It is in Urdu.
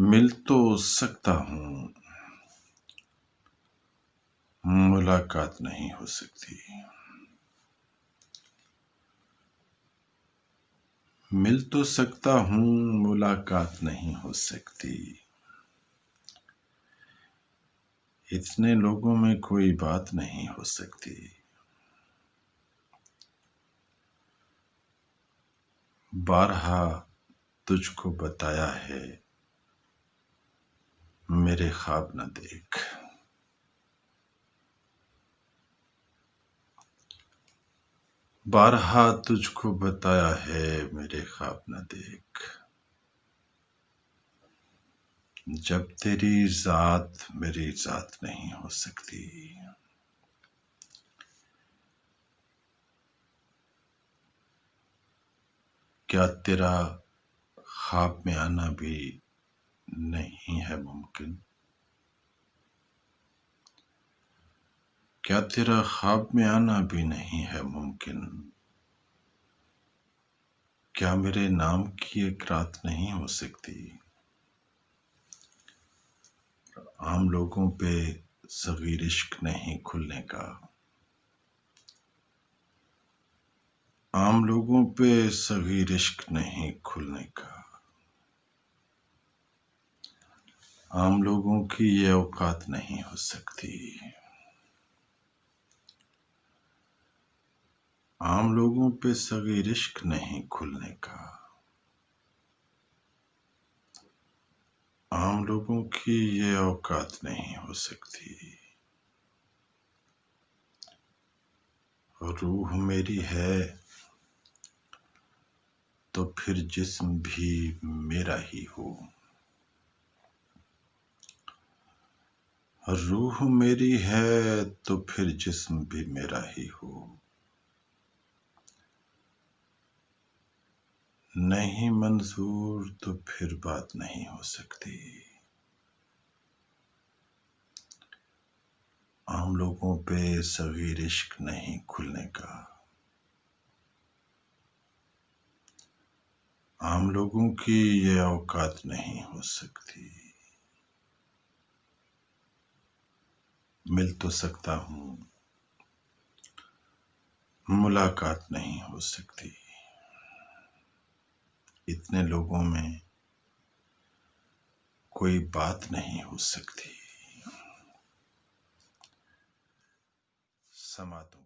مل تو سکتا ہوں، ملاقات نہیں ہو سکتی۔ مل تو سکتا ہوں، ملاقات نہیں ہو سکتی۔ اتنے لوگوں میں کوئی بات نہیں ہو سکتی۔ بارہا تجھ کو بتایا ہے، میرے خواب نہ دیکھ۔ بارہا تجھ کو بتایا ہے، میرے خواب نہ دیکھ۔ جب تیری ذات میری ذات نہیں ہو سکتی۔ کیا تیرا خواب میں آنا بھی نہیں ہے ممکن؟ کیا تیرا خواب میں آنا بھی نہیں ہے ممکن؟ کیا میرے نام کی ایک رات نہیں ہو سکتی؟ عام لوگوں پہ صغیر عشق نہیں کھلنے کا۔ عام لوگوں پہ صغیر عشق نہیں کھلنے کا۔ عام لوگوں کی یہ اوقات نہیں ہو سکتی۔ عام لوگوں پہ صغیر عشق نہیں کھلنے کا۔ عام لوگوں کی یہ اوقات نہیں ہو سکتی۔ روح میری ہے تو پھر جسم بھی میرا ہی ہو۔ روح میری ہے تو پھر جسم بھی میرا ہی ہو۔ نہیں منظور تو پھر بات نہیں ہو سکتی۔ عام لوگوں پہ صغیر عشق نہیں کھلنے کا۔ عام لوگوں کی یہ اوقات نہیں ہو سکتی۔ مل تو سکتا ہوں، ملاقات نہیں ہو سکتی۔ اتنے لوگوں میں کوئی بات نہیں ہو سکتی۔ سما تو